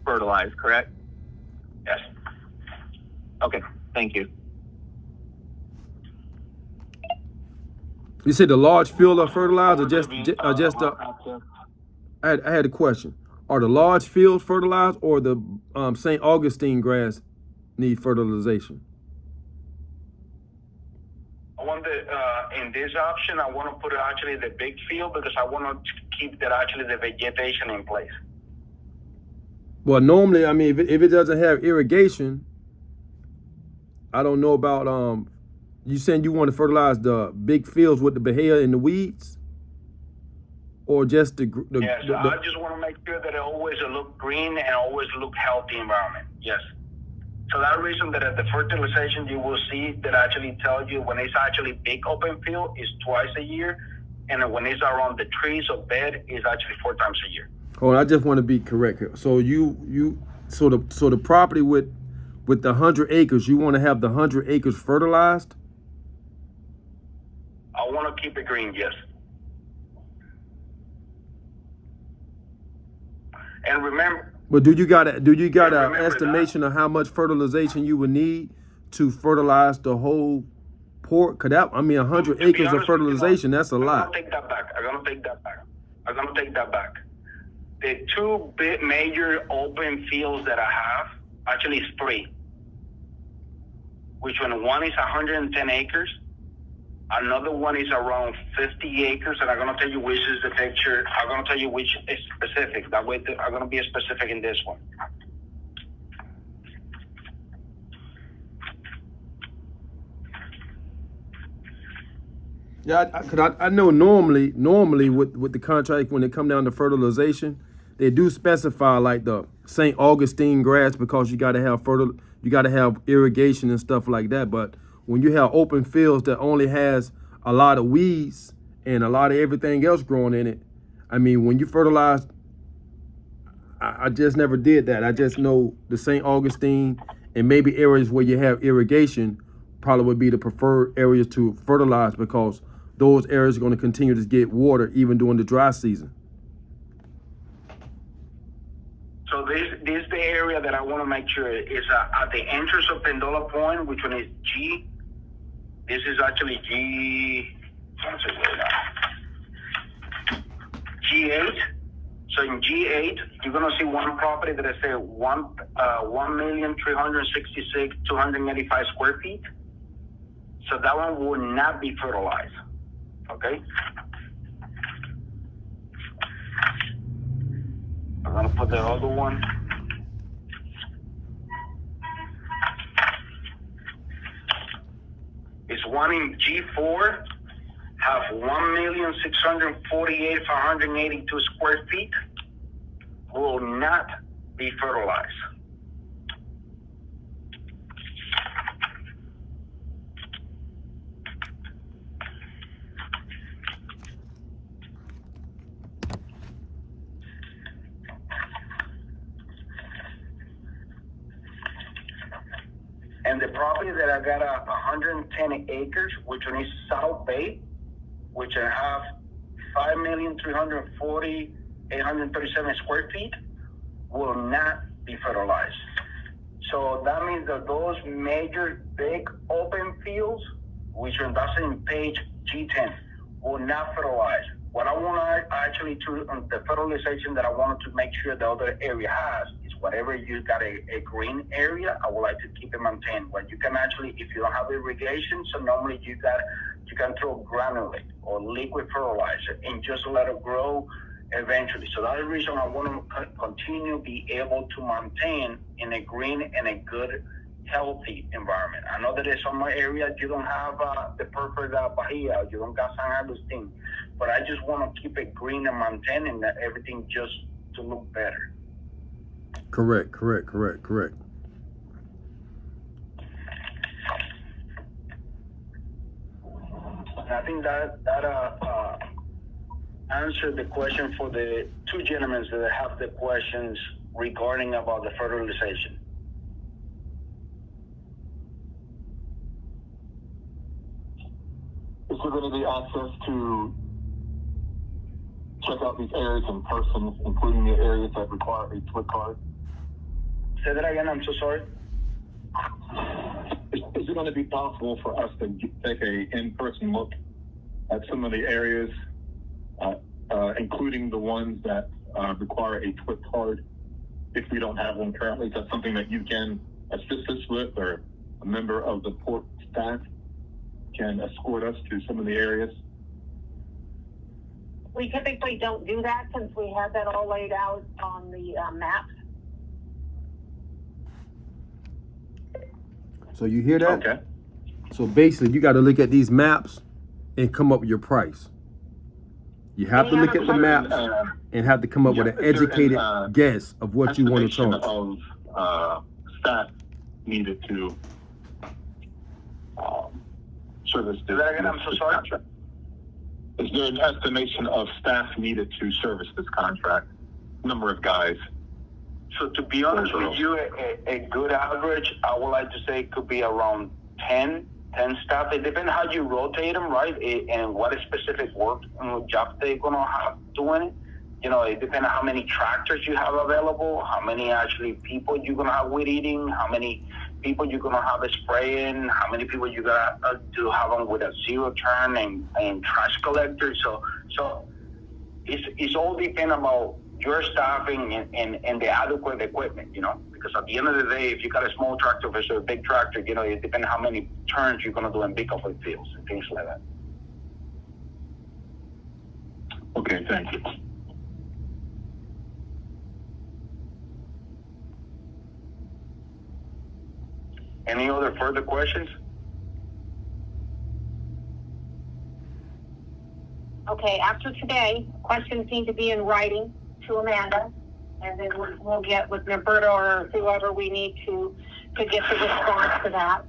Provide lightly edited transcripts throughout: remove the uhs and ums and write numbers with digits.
fertilized, correct? Yes. Okay, thank you. You said the large field are fertilized, or just the? I had a question. Are the large fields fertilized, or the St. Augustine grass need fertilization? I want in this option, I want to put actually the big field because I want to keep that actually the vegetation in place. Well, normally, I mean, if it doesn't have irrigation, I don't know about you saying you want to fertilize the big fields with the bahia and the weeds, or just the yes, I just want to make sure that it always look green and always look healthy environment. Yes. So that reason that at the fertilization you will see that actually tell you when it's actually big open field is twice a year, and when it's around the trees or bed is actually 4 times a year. Oh, I just want to be correct here. So so the property with the 100 acres, you want to have the 100 acres fertilized? I want to keep it green, yes. And remember. But do you got an estimation of how much fertilization you would need to fertilize the whole port? Cause that, I mean, 100 acres of fertilization, that's a lot. I'm gonna take that back. The two big major open fields that I have, actually is 3. Which one is 110 acres. Another one is around 50 acres, and I'm going to tell you which is the picture. I'm going to tell you which is specific. That way, I'm going to be specific in this one. Yeah, cause I know normally with the contract, when it come down to fertilization, they do specify like the St. Augustine grass because you got to have irrigation and stuff like that. But when you have open fields that only has a lot of weeds and a lot of everything else growing in it, I mean, when you fertilize, I just never did that. I just know the St. Augustine and maybe areas where you have irrigation probably would be the preferred areas to fertilize because those areas are going to continue to get water even during the dry season. So this is the area that I want to make sure is at the entrance of Pendola Point, which one is G. This is actually G8. So in G8, you're gonna see one property that I say 1,366,285 square feet. So that one will not be fertilized. Okay. I'm gonna put the other one. It's one in G4, have 1,648,582 square feet, will not be fertilized. And the property that I got 110 acres, which one is South Bay, which I have 5,340,837 square feet, will not be fertilized. So that means that those major big open fields, which are that's in page G10, will not fertilize. What I want to actually the fertilization that I wanted to make sure the other area has is whatever you got a green area, I would like to keep it maintained. What you can actually, if you don't have irrigation, so normally you can throw granulate or liquid fertilizer and just let it grow eventually. So that's the reason I want to continue be able to maintain in a green and a good, healthy environment. I know that in some areas you don't have the perfect bahia, you don't got San Agustin, but I just want to keep it green and maintaining that everything just to look better. Correct. I think that answered the question for the two gentlemen that have the questions regarding about the fertilization. Is there going to be access to check out these areas in person, including the areas that require a split card? Say that again, I'm so sorry. Is it going to be possible for us to take a in-person look at some of the areas, including the ones that require a TWIP card, if we don't have one currently? Is that something that you can assist us with, or a member of the port staff can escort us to some of the areas? We typically don't do that since we have that all laid out on the maps. So you hear that? Okay. So basically, you got to look at these maps and come up with your price. You have to Any look other at the maps and have to come up with an educated guess of what you want to estimation charge. of staff needed to service this. Say that again, I'm so sorry. contract. Is there an estimation of staff needed to service this contract? Number of guys? So to be honest with you, a good average, I would like to say it could be around 10 staff. It depends how you rotate them, right? And what specific work job they're going to have doing it. You know, it depends on how many tractors you have available, how many actually people you're going to have with eating, how many people you're going to have spraying, how many people you're going to have them with a zero turn and trash collector. So it's all depend about your staffing and the adequate equipment, you know, because at the end of the day, if you got a small tractor versus a big tractor, you know, it depends how many turns you're going to do in big open fields and things like that. Okay, thank you. Any other further questions? Okay, after today, questions need to be in writing to Amanda, and then we'll get with Roberto or whoever we need to get the response to that.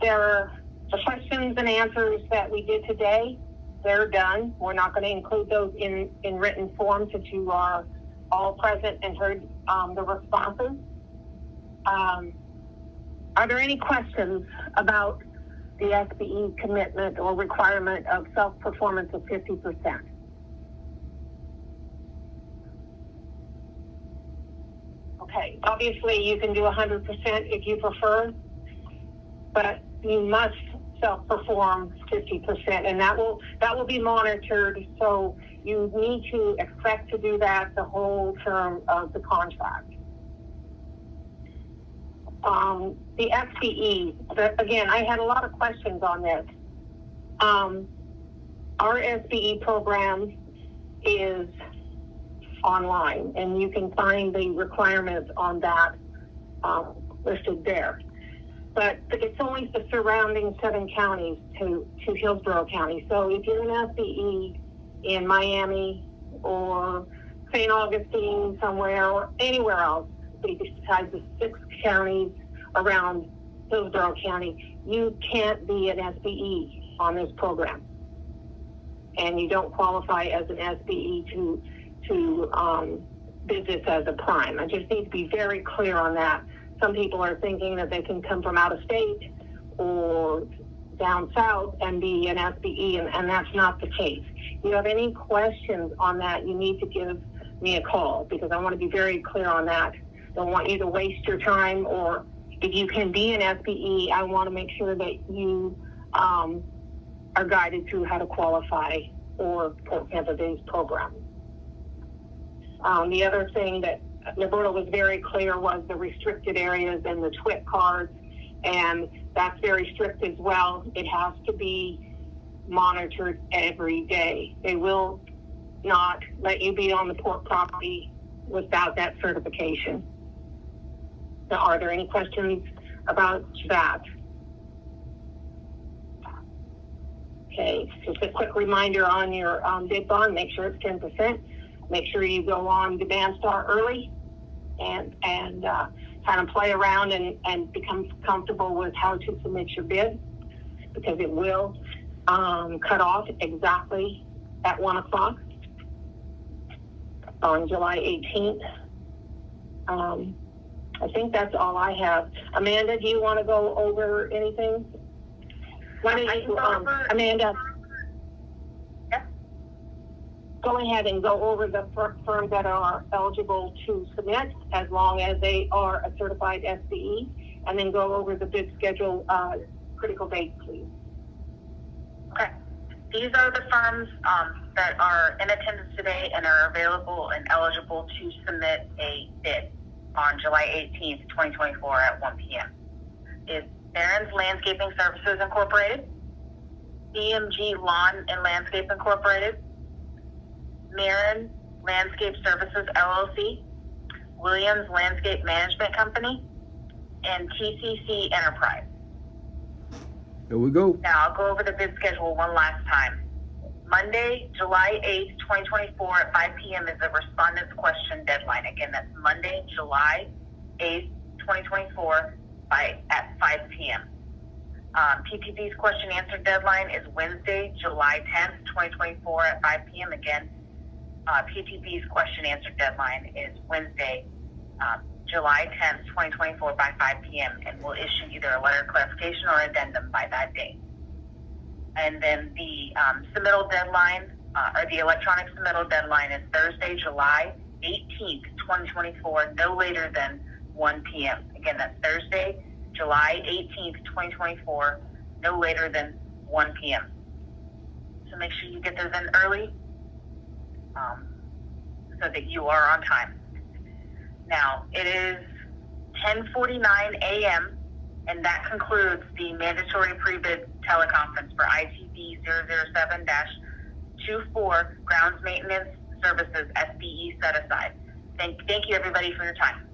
The questions and answers that we did today, they're done. We're not going to include those in written form since you are all present and heard the responses. Are there any questions about the SBE commitment or requirement of self-performance of 50%? Okay, obviously you can do 100% if you prefer, but you must self-perform 50%, and that will be monitored. So you need to expect to do that the whole term of the contract. The SBE, again, I had a lot of questions on this. Our SBE program is online, and you can find the requirements on that listed there. But it's only the surrounding 7 counties to Hillsborough County. So if you're an SBE in Miami or St. Augustine somewhere or anywhere else besides the 6 counties around Hillsborough County, you can't be an SBE on this program. And you don't qualify as an SBE to business as a prime. I just need to be very clear on that. Some people are thinking that they can come from out of state or down south and be an SBE, and that's not the case. If you have any questions on that, you need to give me a call, because I want to be very clear on that. Don't want you to waste your time, or if you can be an SBE, I want to make sure that you are guided through how to qualify for Port Panther Bay's program. The other thing that Roberto was very clear was the restricted areas and the TWIP cards, and that's very strict as well. It has to be monitored every day. They will not let you be on the port property without that certification. Now, are there any questions about that? Okay, just a quick reminder on your bid bond, make sure it's 10%. Make sure you go on Demand Star early and kind of play around and become comfortable with how to submit your bid, because it will cut off exactly at 1 o'clock on July 18th. I think that's all I have. Amanda, do you want to go over anything? Why don't you, Amanda? Yep. Go go ahead and go over the firms that are eligible to submit, as long as they are a certified SCE, and then go over the bid schedule, critical dates, please. Okay. These are the firms that are in attendance today and are available and eligible to submit a bid on July 18th, 2024 at 1 p.m. It's Barron's Landscaping Services Incorporated, EMG Lawn and Landscape Incorporated, Marin Landscape Services LLC, Williams Landscape Management Company, and TCC Enterprise. There we go. Now, I'll go over the bid schedule one last time. Monday, July 8th, 2024 at 5 p.m. is the respondent's question deadline. Again, that's Monday, July 8th, 2024 at 5 p.m. PPP's question answer deadline is Wednesday, July 10th, 2024 at 5 p.m. Again, PPP's question answer deadline is Wednesday, July 10th, 2024 by 5 p.m. and we'll issue either a letter of clarification or addendum by that date. And then the submittal deadline, or the electronic submittal deadline is Thursday, July 18th, 2024, no later than 1 p.m. Again, that's Thursday, July 18th, 2024, no later than 1 p.m. So make sure you get those in early so that you are on time. Now, it is 10:49 a.m., and that concludes the mandatory pre-bid teleconference for ITB 007-24 Grounds Maintenance Services SBE set aside. Thank you, everybody, for your time.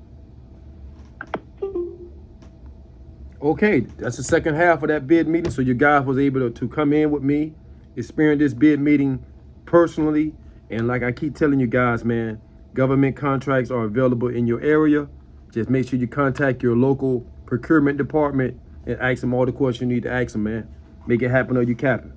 Okay, that's the second half of that bid meeting. So you guys was able to come in with me, experience this bid meeting personally. And like I keep telling you guys, man, government contracts are available in your area. Just make sure you contact your local procurement department and ask them all the questions you need to ask them, man. Make it happen or you cap it.